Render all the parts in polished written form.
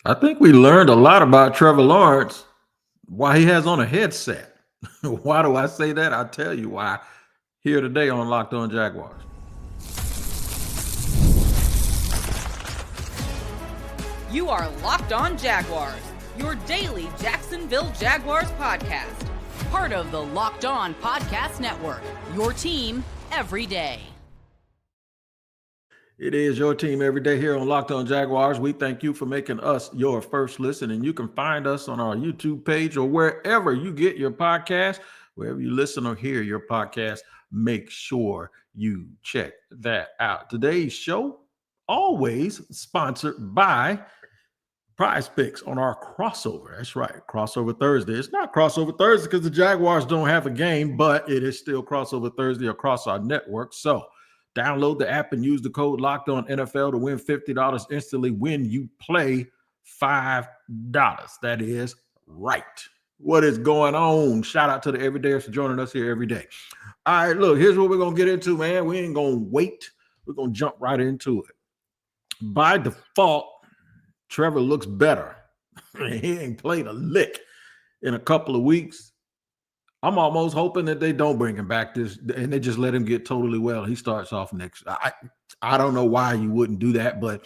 I think we learned a lot about Trevor Lawrence why he has on a headset. Why do I say that? I'll tell you why here today on Locked On Jaguars. You are Locked On Jaguars, your daily Jacksonville Jaguars podcast. Part of the Locked On Podcast Network, your team every day. It is your team every day here on Locked On Jaguars. We thank you for making us your first listen, and you can find us on our YouTube page or wherever you get your podcast. Wherever you listen or hear your podcast, make sure you check that out. Today's show, always sponsored by Prize Picks on our crossover. That's right, crossover Thursday. It's not crossover Thursday because the Jaguars don't have a game, but it is still crossover Thursday across our network. So download the app and use the code Locked On NFL to win $50 instantly when you play $5. That is right. What is going on? Shout out to the everydayers for joining us here every day. All right, look, here's what we're going to get into, man. We ain't going to wait. We're going to jump right into it. By default, Trevor looks better. He ain't played a lick in a couple of weeks. I'm almost hoping that they don't bring him back this and they just let him get totally well. He starts off next. I don't know why you wouldn't do that, but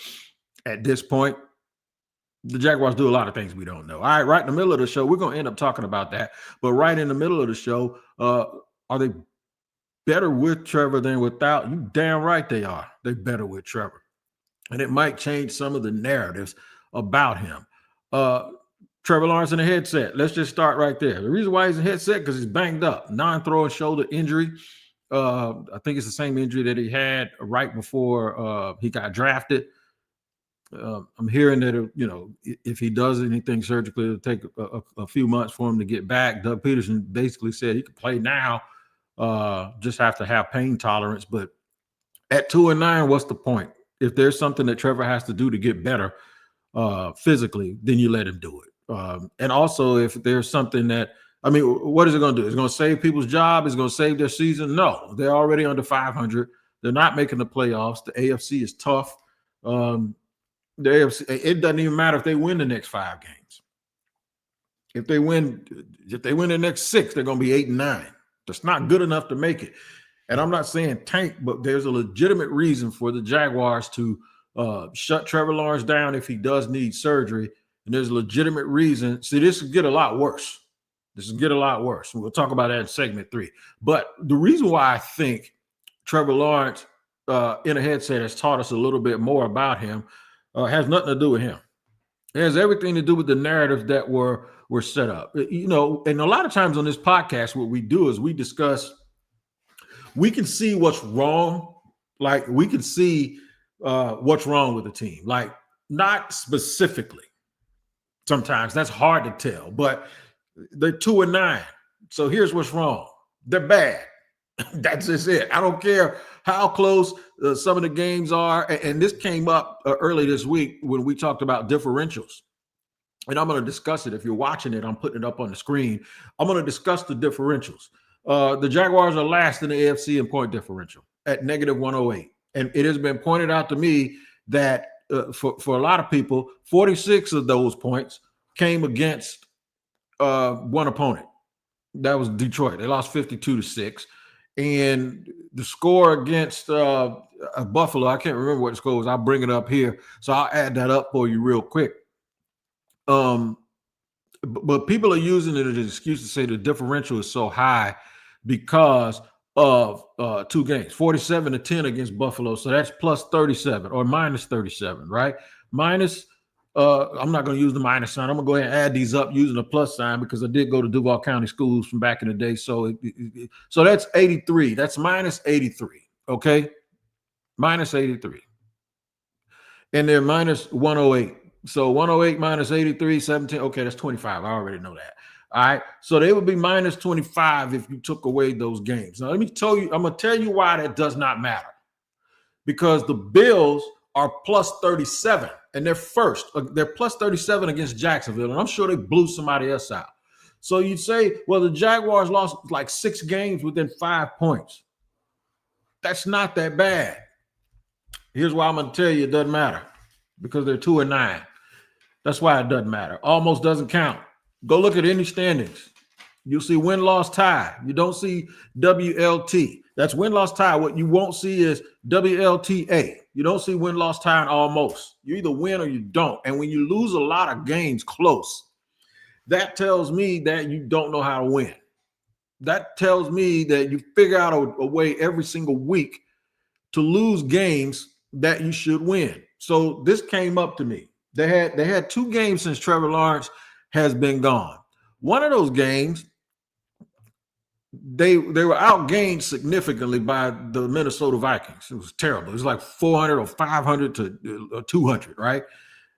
at this point, the Jaguars do a lot of things we don't know. All right, right in the middle of the show, we're going to end up talking about that. But right in the middle of the show, are they better with Trevor than without? You damn right they are. They're better with Trevor. And it might change some of the narratives about him. Trevor Lawrence in a headset. Let's just start right there. The reason why he's in a headset because he's banged up, non-throwing shoulder injury. I think it's the same injury that he had right before he got drafted. I'm hearing that if he does anything surgically, it'll take a few months for him to get back. Doug Peterson basically said he could play now, just have to have pain tolerance. But at 2-9, what's the point? If there's something that Trevor has to do to get better physically, then you let him do it. And also, if there's something what is it going to do? It's going to save people's job? It's going to save their season? No, they're already under 500. They're not making the playoffs. The AFC is tough. The AFC, it doesn't even matter if they win the next 5 games. If they win the next 6, they're going to be 8-9. That's not good enough to make it. And I'm not saying tank, but there's a legitimate reason for the Jaguars to shut Trevor Lawrence down if he does need surgery. And there's a legitimate reason. See, this will get a lot worse. We'll talk about that in segment 3. But the reason why I think Trevor Lawrence in a headset has taught us a little bit more about him has nothing to do with him. It has everything to do with the narratives that were set up. And a lot of times on this podcast, what we do is we discuss, we can see what's wrong. Like we can see what's wrong with the team. Like not specifically. Sometimes that's hard to tell, but they're 2-9. So here's what's wrong. They're bad. That's just it. I don't care how close some of the games are. And this came up early this week when we talked about differentials. And I'm going to discuss it. If you're watching it, I'm putting it up on the screen. I'm going to discuss the differentials. The Jaguars are last in the AFC in point differential at -108. And it has been pointed out to me that for a lot of people, 46 of those points came against one opponent. That was Detroit. They lost 52-6. And the score against Buffalo, I can't remember what the score was. I'll bring it up here. So I'll add that up for you real quick. But people are using it as an excuse to say the differential is so high because of 2 games, 47-10 against Buffalo. So that's plus 37 or minus 37, right? Minus, I'm not going to use the minus sign. I'm going to go ahead and add these up using a plus sign because I did go to Duval County schools from back in the day. So so that's 83. That's minus 83, okay? Minus 83. And they're minus 108. So 108 minus 83, 17. Okay, that's 25. I already know that. All right. So they would be minus 25 if you took away those games. Now, let me tell you, I'm going to tell you why that does not matter. Because the Bills are plus 37 and they're first. They're plus 37 against Jacksonville. And I'm sure they blew somebody else out. So you'd say, well, the Jaguars lost like 6 games within 5 points. That's not that bad. Here's why I'm going to tell you it doesn't matter. Because they're 2-9. That's why it doesn't matter. Almost doesn't count. Go look at any standings. You'll see win-loss tie. You don't see WLT. That's win-loss tie. What you won't see is WLTA. You don't see win-loss tie and almost. You either win or you don't. And when you lose a lot of games close, that tells me that you don't know how to win. That tells me that you figure out a way every single week to lose games that you should win. So this came up to me. They had 2 games since Trevor Lawrence has been gone. One of those games, they were outgained significantly by the Minnesota Vikings. It was terrible. It was like 400 or 500 to 200, right?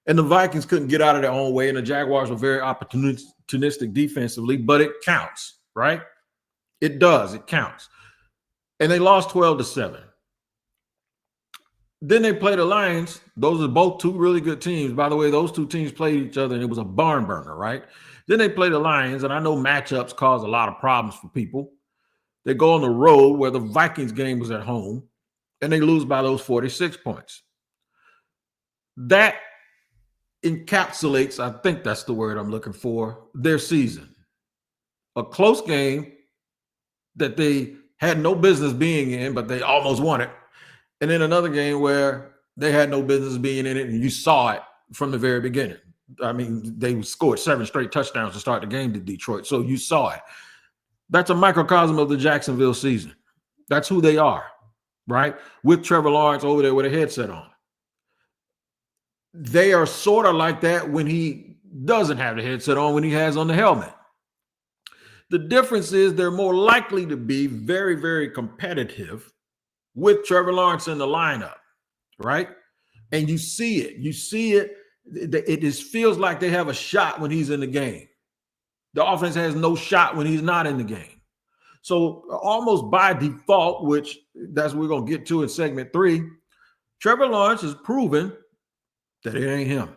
And the Vikings couldn't get out of their own way, and the Jaguars were very opportunistic defensively, but it counts, right? It does. It counts. And they lost 12-7. Then they played the Lions. Those are both 2 really good teams. By the way, those 2 teams played each other, and it was a barn burner, right? Then they play the Lions, and I know matchups cause a lot of problems for people. They go on the road where the Vikings game was at home, and they lose by those 46 points. That encapsulates, I think that's the word I'm looking for, their season. A close game that they had no business being in, but they almost won it. And then another game where they had no business being in it, and you saw it from the very beginning. I mean, they scored 7 straight touchdowns to start the game to Detroit, so you saw it. That's a microcosm of the Jacksonville season. That's who they are, right? With Trevor Lawrence over there with a headset on. They are sort of like that when he doesn't have the headset on, when he has on the helmet. The difference is they're more likely to be very, very competitive with Trevor Lawrence in the lineup, right? And you see it. You see it. It just feels like they have a shot when he's in the game. The offense has no shot when he's not in the game. So almost by default, which that's what we're going to get to in segment 3, Trevor Lawrence has proven that it ain't him.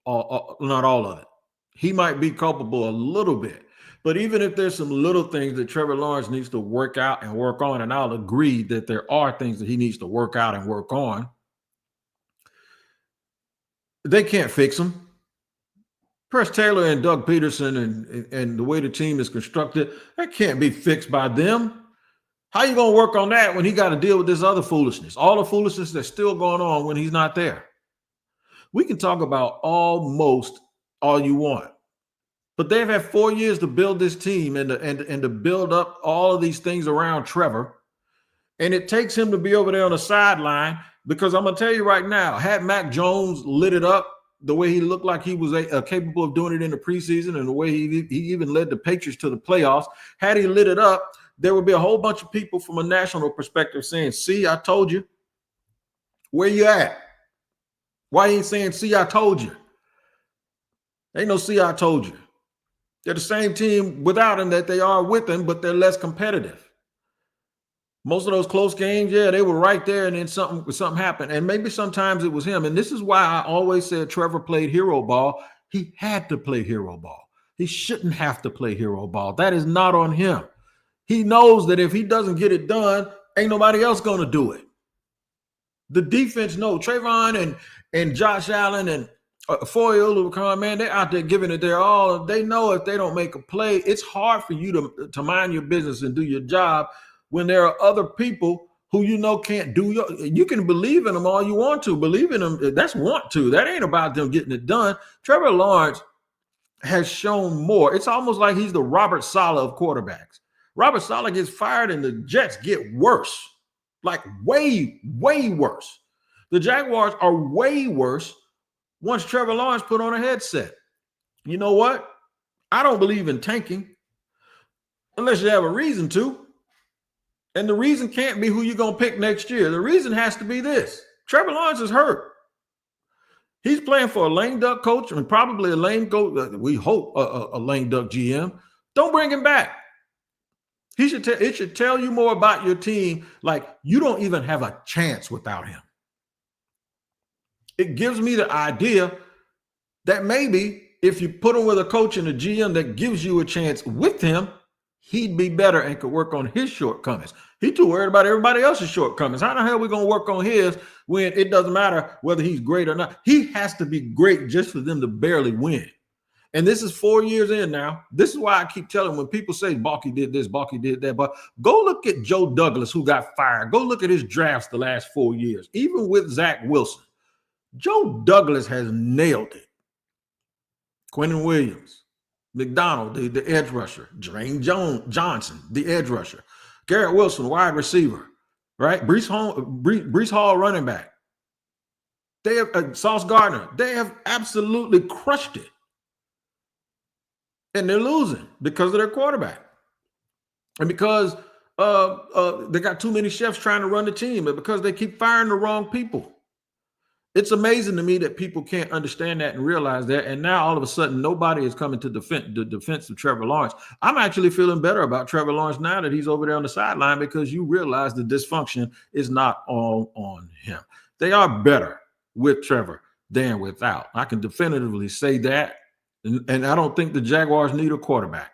Not all of it. He might be culpable a little bit. But even if there's some little things that Trevor Lawrence needs to work out and work on, and I'll agree that there are things that he needs to work out and work on, they can't fix them. Press Taylor and Doug Peterson and the way the team is constructed, that can't be fixed by them. How you going to work on that when he got to deal with this other foolishness? All the foolishness that's still going on when he's not there. We can talk about almost all you want. But they've had 4 years to build this team and to build up all of these things around Trevor. And it takes him to be over there on the sideline, because I'm going to tell you right now, had Mac Jones lit it up the way he looked like he was capable of doing it in the preseason, and the way he even led the Patriots to the playoffs, had he lit it up, there would be a whole bunch of people from a national perspective saying, see, I told you. Where you at? Why you ain't saying, see, I told you? Ain't no see, I told you. They're the same team without him that they are with him, but they're less competitive. Most of those close games, yeah, they were right there, and then something happened. And maybe sometimes it was him. And this is why I always said Trevor played hero ball. He had to play hero ball. He shouldn't have to play hero ball. That is not on him. He knows that if he doesn't get it done, ain't nobody else going to do it. The defense knows. Trayvon and Josh Allen and Foye Oluokun, man, they're out there giving it their all. They know if they don't make a play, it's hard for you to mind your business and do your job when there are other people who you know can't do you can believe in them all you want to. Believe in them, that's want to. That ain't about them getting it done. Trevor Lawrence has shown more. It's almost like he's the Robert Saleh of quarterbacks. Robert Saleh gets fired and the Jets get worse, like way, way worse. The Jaguars are way worse once Trevor Lawrence put on a headset. You know what? I don't believe in tanking unless you have a reason to. And the reason can't be who you're going to pick next year. The reason has to be this. Trevor Lawrence is hurt. He's playing for a lame duck coach and probably a lame coach. We hope a lame duck GM. Don't bring him back. It should tell you more about your team. Like, you don't even have a chance without him. It gives me the idea that maybe if you put him with a coach and a GM that gives you a chance with him, he'd be better and could work on his shortcomings. He too worried about everybody else's shortcomings. How the hell are we going to work on his when it doesn't matter whether he's great or not? He has to be great just for them to barely win. And this is 4 years in now. This is why I keep telling when people say Balky did this, Balky did that. But go look at Joe Douglas, who got fired. Go look at his drafts the last 4 years, even with Zach Wilson. Joe Douglas has nailed it. Quentin Williams, McDonald, the edge rusher, Jermaine Johnson, the edge rusher, Garrett Wilson, wide receiver, right? Breece Hall, running back. They have Sauce Gardner. They have absolutely crushed it. And they're losing because of their quarterback. And because they got too many chefs trying to run the team, and because they keep firing the wrong people. It's amazing to me that people can't understand that and realize that. And now all of a sudden, nobody is coming to defend the defense of Trevor Lawrence. I'm actually feeling better about Trevor Lawrence now that he's over there on the sideline, because you realize the dysfunction is not all on him. They are better with Trevor than without. I can definitively say that. And I don't think the Jaguars need a quarterback.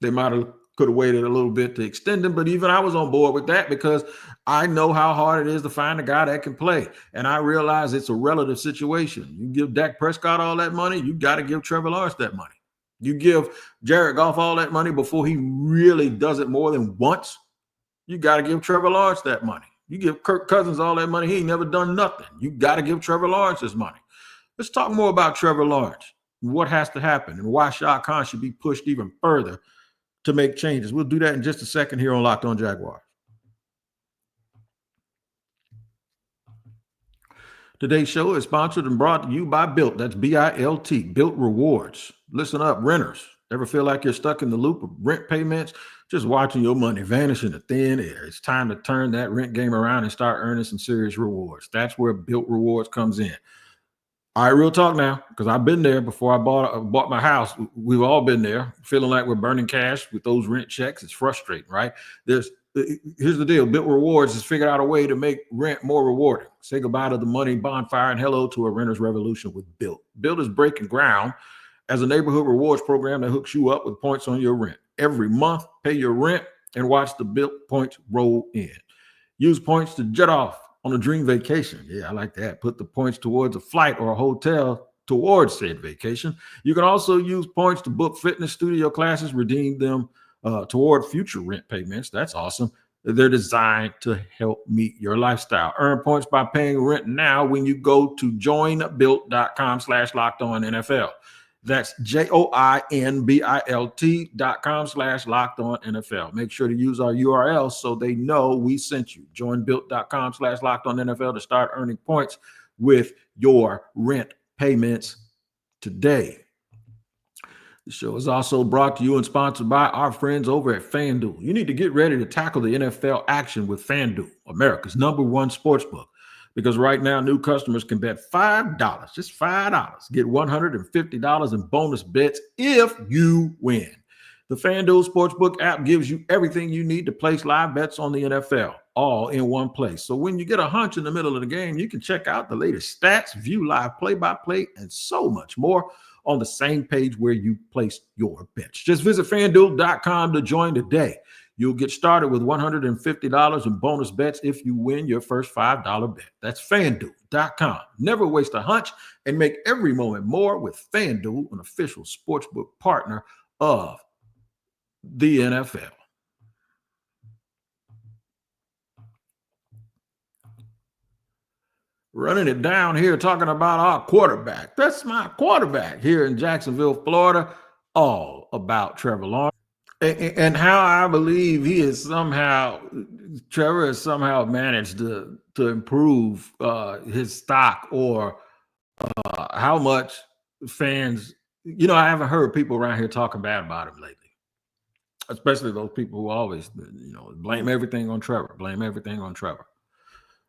They could have waited a little bit to extend him, but even I was on board with that because I know how hard it is to find a guy that can play. And I realize it's a relative situation. You give Dak Prescott all that money, you got to give Trevor Lawrence that money. You give Jared Goff all that money before he really does it more than once, you got to give Trevor Lawrence that money. You give Kirk Cousins all that money, he ain't never done nothing. You got to give Trevor Lawrence his money. Let's talk more about Trevor Lawrence, what has to happen, and why Shad Khan should be pushed even further to make changes. We'll do that in just a second here on Locked On Jaguars. Today's show is sponsored and brought to you by Built. That's B-I-L-T, Built Rewards. Listen up, renters. Ever feel like you're stuck in the loop of rent payments, just watching your money vanish into thin air? It's time to turn that rent game around and start earning some serious rewards. That's where Built Rewards comes in. All right, real talk now, because I've been there before I bought my house. We've all been there, feeling like we're burning cash with those rent checks. It's frustrating, right? Here's the deal. Built Rewards has figured out a way to make rent more rewarding. Say goodbye to the money bonfire and hello to a renter's revolution with Built. Built is breaking ground as a neighborhood rewards program that hooks you up with points on your rent. Every month, pay your rent and watch the Built points roll in. Use points to jet off on a dream vacation. Yeah, I like that. Put the points towards a flight or a hotel towards said vacation. You can also use points to book fitness studio classes, redeem them toward future rent payments. That's awesome. They're designed to help meet your lifestyle. Earn points by paying rent now when you go to joinbuilt.com/lockedonnfl. That's joinbilt.com/lockedonnfl. Make sure to use our URL so they know we sent you. Joinbuilt.com/lockedonnfl to start earning points with your rent payments today. The show is also brought to you and sponsored by our friends over at FanDuel. You need to get ready to tackle the NFL action with FanDuel, America's #1 sportsbook. Because right now, new customers can bet $5, just $5, get $150 in bonus bets if you win. The FanDuel Sportsbook app gives you everything you need to place live bets on the NFL, all in one place. So when you get a hunch in the middle of the game, you can check out the latest stats, view live play-by-play, and so much more on the same page where you place your bets. Just visit FanDuel.com to join today. You'll get started with $150 in bonus bets if you win your first $5 bet. That's FanDuel.com. Never waste a hunch and make every moment more with FanDuel, an official sportsbook partner of the NFL. Running it down here, talking about our quarterback. That's my quarterback here in Jacksonville, Florida. All about Trevor Lawrence. And how I believe Trevor has somehow managed to improve his stock, or how much fans, I haven't heard people around here talking bad about him lately, especially those people who always, blame everything on Trevor,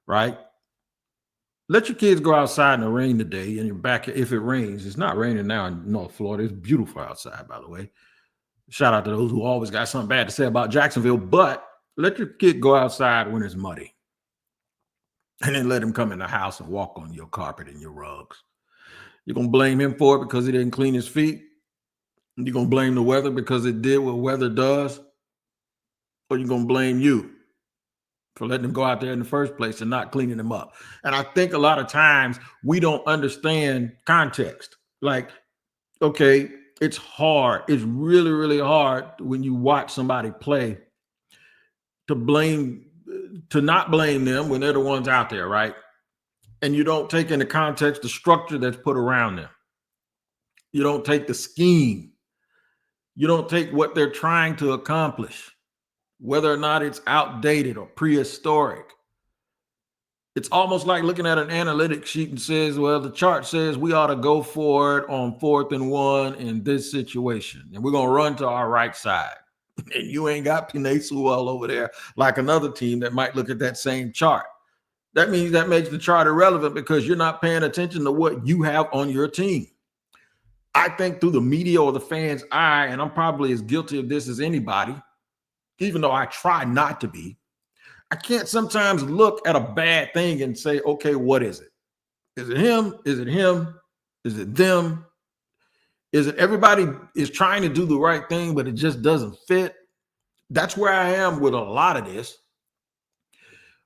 right? Let your kids go outside in the rain today, and you're back. If it rains, it's not raining now in North Florida. It's beautiful outside, by the way. Shout out to those who always got something bad to say about Jacksonville, but let your kid go outside when it's muddy, and then let him come in the house and walk on your carpet and your rugs. You're going to blame him for it because he didn't clean his feet. You're going to blame the weather because it did what weather does. or you're going to blame you for letting them go out there in the first place and not cleaning them up. And I think a lot of times we don't understand context. Like, okay, it's hard. It's really, really hard when you watch somebody play to not blame them when they're the ones out there, right? And you don't take into context the structure that's put around them. You don't take the scheme. You don't take what they're trying to accomplish, whether or not it's outdated or prehistoric. It's almost like looking at an analytics sheet and says, well, the chart says we ought to go for it on 4th and 1 in this situation. And we're going to run to our right side. And you ain't got Penei Sewell over there like another team that might look at that same chart. That means that makes the chart irrelevant because you're not paying attention to what you have on your team. I think through the media or the fans' eye, and I'm probably as guilty of this as anybody, even though I try not to be, I can't sometimes look at a bad thing and say, okay, what is it? Is it him? Is it him? Is it them? Is it everybody is trying to do the right thing, but it just doesn't fit? That's where I am with a lot of this.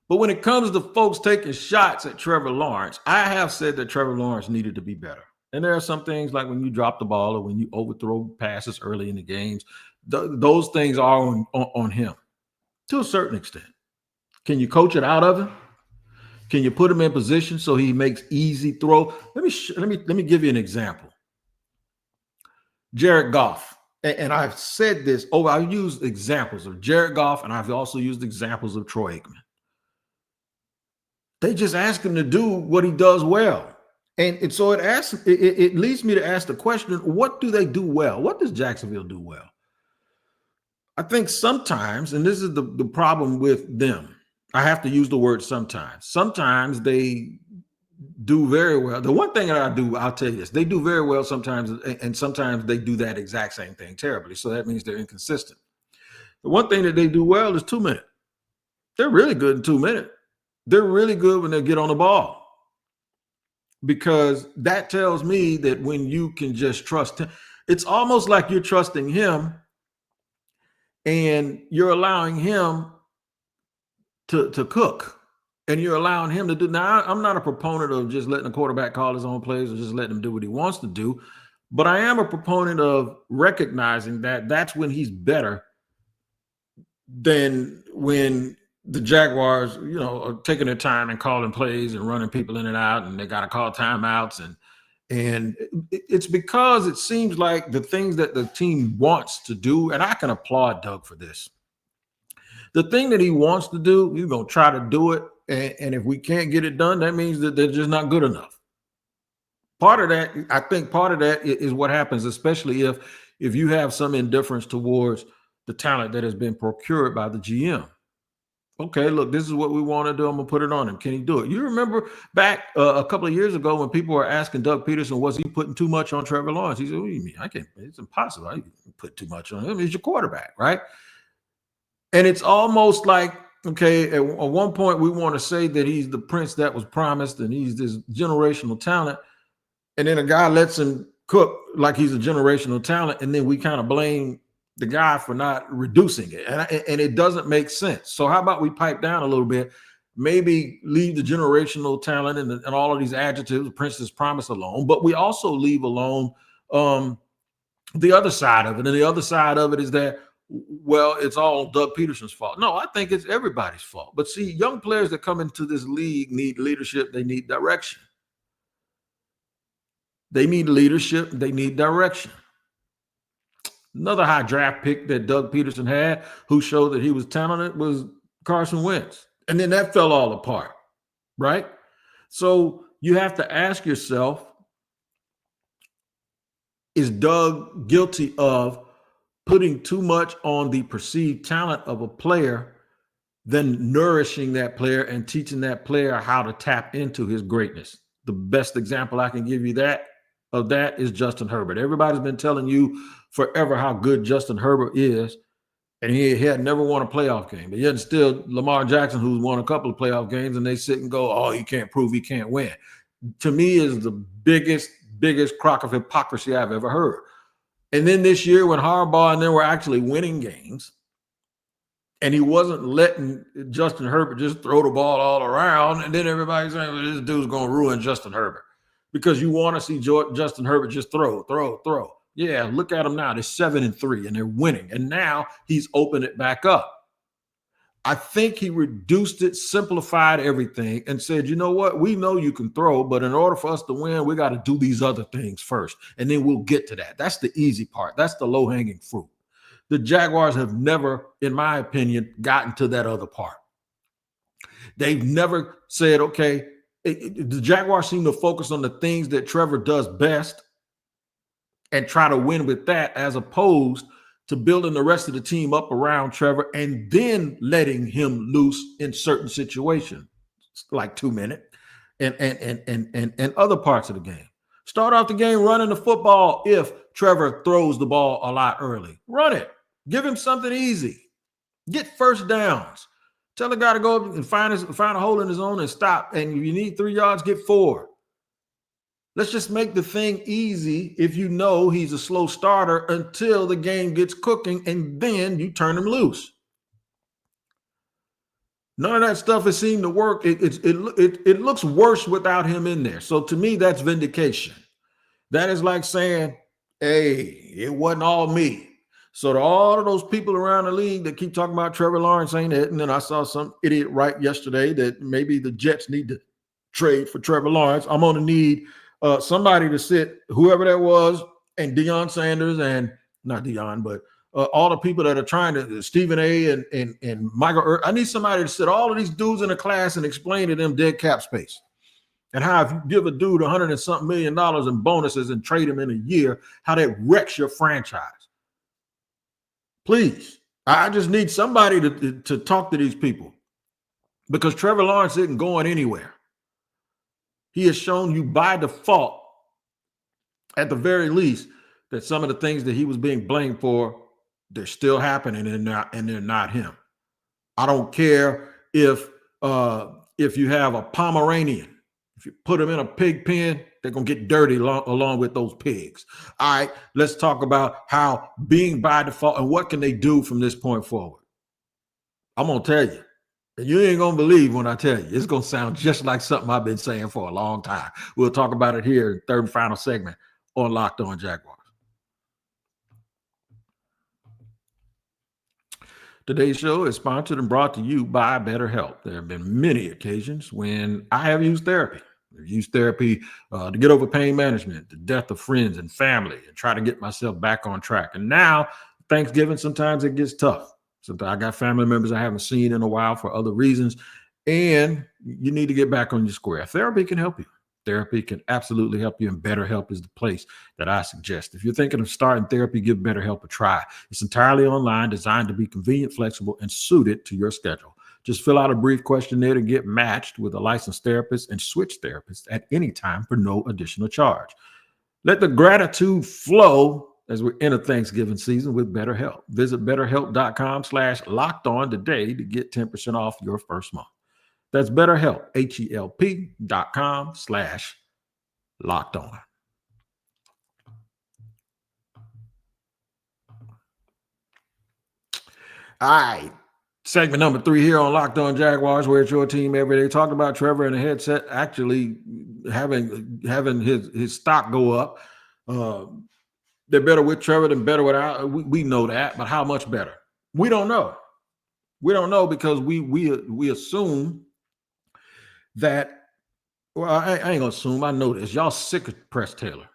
But when it comes to folks taking shots at Trevor Lawrence, I have said that Trevor Lawrence needed to be better. And there are some things like when you drop the ball or when you overthrow passes early in the games, those things are on him to a certain extent. Can you coach it out of him? Can you put him in position so he makes easy throw? Let me give you an example. Jared Goff, and I've said this. I've used examples of Jared Goff, and I've also used examples of Troy Aikman. They just ask him to do what he does well. And so it leads me to ask the question, what do they do well? What does Jacksonville do well? I think sometimes, and this is the problem with them, I have to use the word sometimes. Sometimes they do very well. The one thing that I'll tell you this, they do very well sometimes, and sometimes they do that exact same thing terribly. So that means they're inconsistent. The one thing that they do well is 2 minutes. They're really good in 2 minutes. They're really good when they get on the ball. Because that tells me that when you can just trust him, it's almost like you're trusting him and you're allowing him to cook and you're allowing him to do. Now, I'm not a proponent of just letting the quarterback call his own plays or just letting him do what he wants to do, but I am a proponent of recognizing that that's when he's better than when the Jaguars, are taking their time and calling plays and running people in and out, and they got to call timeouts. And it's because it seems like the things that the team wants to do, and I can applaud Doug for this. The thing that he wants to do, he's going to try to do it. And if we can't get it done, that means that they're just not good enough. I think part of that is what happens, especially if you have some indifference towards the talent that has been procured by the GM. Okay, look, this is what we want to do. I'm going to put it on him. Can he do it? You remember back a couple of years ago when people were asking Doug Peterson, was he putting too much on Trevor Lawrence? He said, what do you mean? I can't. It's impossible. I can put too much on him. He's your quarterback, right? And it's almost like, okay, at one point we want to say that he's the prince that was promised and he's this generational talent. And then a guy lets him cook like he's a generational talent. And then we kind of blame the guy for not reducing it. And it doesn't make sense. So how about we pipe down a little bit, maybe leave the generational talent and all of these adjectives, Prince's promise alone, but we also leave alone the other side of it. And the other side of it is that, well, it's all Doug Peterson's fault. No, I think it's everybody's fault. But see, young players that come into this league need leadership. They need direction. They need leadership. They need direction. Another high draft pick that Doug Peterson had, who showed that he was talented, was Carson Wentz. And then that fell all apart, right? So you have to ask yourself, is Doug guilty of putting too much on the perceived talent of a player than nourishing that player and teaching that player how to tap into his greatness? The best example I can give you of that is Justin Herbert. Everybody's been telling you forever how good Justin Herbert is, and he had never won a playoff game. But yet still Lamar Jackson, who's won a couple of playoff games, and they sit and go, oh, he can't prove he can't win. To me, is the biggest crock of hypocrisy I've ever heard. And then this year when Harbaugh and them were actually winning games, And he wasn't letting Justin Herbert just throw the ball all around. And then everybody's saying, well, this dude's going to ruin Justin Herbert. Because you want to see Justin Herbert just throw. Yeah, look at him now. They're 7-3 and they're winning. And now he's opened it back up. I think he reduced it, simplified everything, and said, you know what? We know you can throw, but in order for us to win, we got to do these other things first. And then we'll get to that. That's the easy part. That's the low-hanging fruit. The Jaguars have never, in my opinion, gotten to that other part. They've never said, okay, the Jaguars seem to focus on the things that Trevor does best and try to win with that, as opposed to building the rest of the team up around Trevor and then letting him loose in certain situations, like 2 minute and other parts of the game. Start off the game running the football. If Trevor throws the ball a lot early, run it. Give him something easy. Get first downs. Tell the guy to go up and find a hole in his own and stop. And if you need 3 yards, get 4. Let's just make the thing easy if you know he's a slow starter until the game gets cooking, and then you turn him loose. None of that stuff has seemed to work. It looks worse without him in there. So to me, that's vindication. That is like saying, hey, it wasn't all me. So to all of those people around the league that keep talking about Trevor Lawrence ain't it, and then I saw some idiot write yesterday that maybe the Jets need to trade for Trevor Lawrence. I'm going to need somebody to sit, whoever that was, and Deion Sanders, and not Deion, but all the people that are trying to, Stephen A. and Michael. I need somebody to sit all of these dudes in a class and explain to them dead cap space. And how if you give a dude $100 and something million in bonuses and trade him in a year, how that wrecks your franchise. Please, I just need somebody to talk to these people, because Trevor Lawrence isn't going anywhere. He has shown you by default, at the very least, that some of the things that he was being blamed for, they're still happening, and they're not him. I don't care if you have a Pomeranian. If you put them in a pig pen, they're going to get dirty along with those pigs. All right, let's talk about how being by default and what can they do from this point forward. I'm going to tell you, and you ain't going to believe when I tell you. It's going to sound just like something I've been saying for a long time. We'll talk about it here in the third and final segment on Locked On Jaguars. Today's show is sponsored and brought to you by BetterHelp. There have been many occasions when I have used therapy. I've used therapy to get over pain management, the death of friends and family, and try to get myself back on track. And now, Thanksgiving, sometimes it gets tough. Sometimes I got family members I haven't seen in a while for other reasons, and you need to get back on your square. Therapy can help you. Therapy can absolutely help you, and BetterHelp is the place that I suggest. If you're thinking of starting therapy, give BetterHelp a try. It's entirely online, designed to be convenient, flexible, and suited to your schedule. Just fill out a brief questionnaire to get matched with a licensed therapist and switch therapists at any time for no additional charge. Let the gratitude flow as we enter Thanksgiving season with BetterHelp. Visit BetterHelp.com/lockedon today to get 10% off your first month. That's BetterHelp, HELP.com/lockedon. All right. Segment number 3 here on Locked On Jaguars, where it's your team every day. Talking about Trevor in the headset actually having his stock go up. They're better with Trevor than better without. We know that, but how much better? We don't know. We don't know because we assume that. Well, I ain't gonna assume. I know this. Y'all sick of Press Taylor.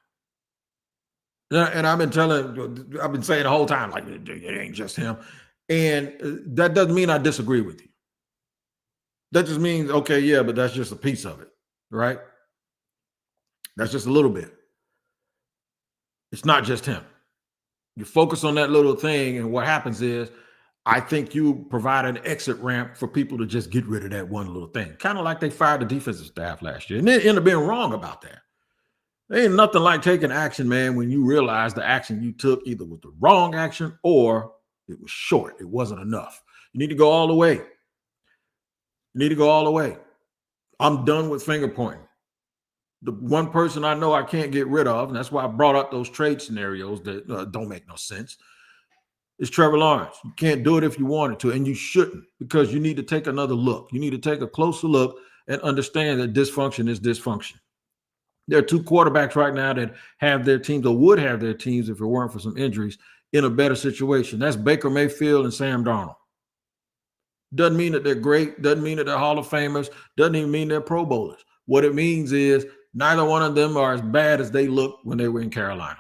And I've been saying the whole time, like, it ain't just him. And that doesn't mean I disagree with you. That just means, okay, yeah, but that's just a piece of it, right? That's just a little bit. It's not just him. You focus on that little thing, and what happens is, I think you provide an exit ramp for people to just get rid of that one little thing. Kind of like they fired the defensive staff last year. And they ended up being wrong about that. There ain't nothing like taking action, man, when you realize the action you took either was the wrong action or it was short. It wasn't enough. You need to go all the way. I'm done with finger pointing. The one person I know I can't get rid of, and that's why I brought up those trade scenarios that don't make no sense, is Trevor Lawrence. You can't do it if you wanted to, and you shouldn't, because you need to take another look. You need to take a closer look and understand that dysfunction is dysfunction. There are two quarterbacks right now that have their teams, or would have their teams if it weren't for some injuries, in a better situation. That's Baker Mayfield and Sam Darnold. Doesn't mean that they're great, doesn't mean that they're Hall of Famers, doesn't even mean they're Pro Bowlers. What it means is neither one of them are as bad as they looked when they were in Carolina.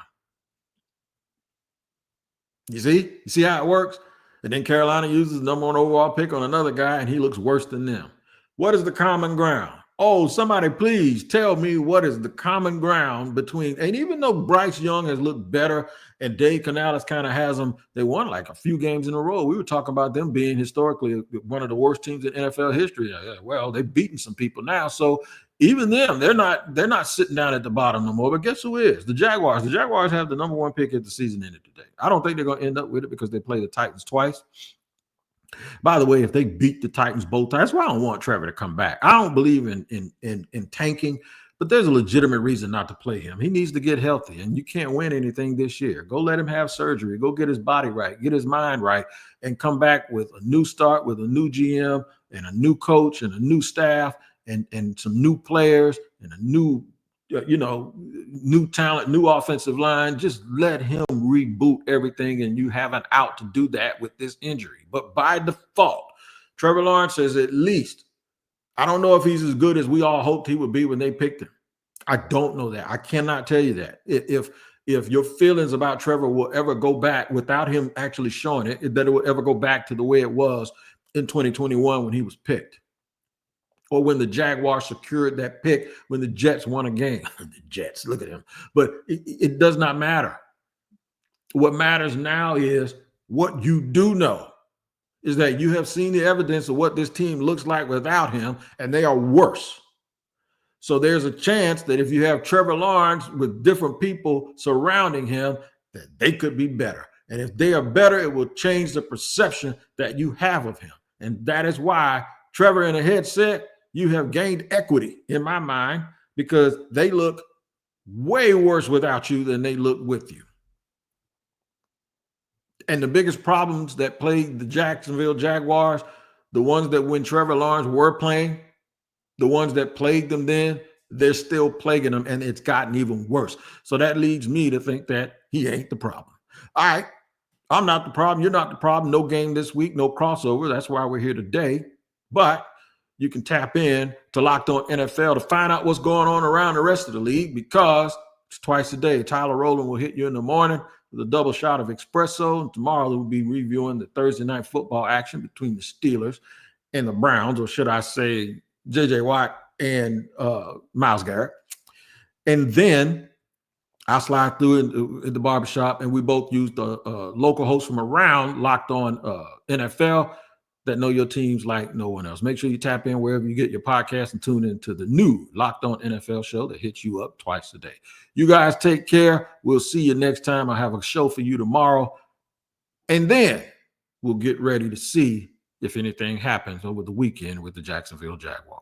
You see how it works? And then Carolina uses the number 1 overall pick on another guy, and he looks worse than them. What is the common ground? Oh, somebody please tell me what is the common ground between, and even though Bryce Young has looked better and Dave Canales kind of has them, they won like a few games in a row. We were talking about them being historically one of the worst teams in NFL history. Well, they've beaten some people now. So even them, they're not sitting down at the bottom no more. But guess who is? The Jaguars. The Jaguars have the number 1 pick at the season ended today. I don't think they're going to end up with it because they play the Titans twice. By the way, if they beat the Titans both times, that's why I don't want Trevor to come back. I don't believe in tanking, but there's a legitimate reason not to play him. He needs to get healthy, and you can't win anything this year. Go let him have surgery. Go get his body right, get his mind right, and come back with a new start, with a new GM and a new coach and a new staff and some new players and a new new talent, new offensive line. Just let him reboot everything, and you have an out to do that with this injury. But by default, Trevor Lawrence is at least, I don't know if he's as good as we all hoped he would be when they picked him. I don't know that. I cannot tell you that. If your feelings about Trevor will ever go back without him actually showing it, that it will ever go back to the way it was in 2021 when he was picked. Or when the Jaguars secured that pick, when the Jets won a game. The Jets, look at him. But it does not matter. What matters now is what you do know is that you have seen the evidence of what this team looks like without him, and they are worse. So there's a chance that if you have Trevor Lawrence with different people surrounding him, that they could be better. And if they are better, it will change the perception that you have of him. And that is why Trevor in a headset, you have gained equity in my mind, because they look way worse without you than they look with you. And the biggest problems that plagued the Jacksonville Jaguars, the ones that when Trevor Lawrence were playing, the ones that plagued them then, they're still plaguing them, and it's gotten even worse. So that leads me to think that he ain't the problem. All right, I'm not the problem. You're not the problem. No game this week, no crossover. That's why we're here today. But you can tap in to Locked On NFL to find out what's going on around the rest of the league, because it's twice a day. Tyler Rowland will hit you in the morning with a double shot of espresso. And tomorrow we'll be reviewing the Thursday night football action between the Steelers and the Browns, or should I say J.J. Watt and Myles Garrett. And then I slide through in the barbershop, and we both used a local host from around Locked On NFL that know your teams like no one else. Make sure you tap in wherever you get your podcast and tune into the new Locked On NFL show that hits you up twice a day. You guys take care. We'll see you next time. I have a show for you tomorrow. And then we'll get ready to see if anything happens over the weekend with the Jacksonville Jaguars.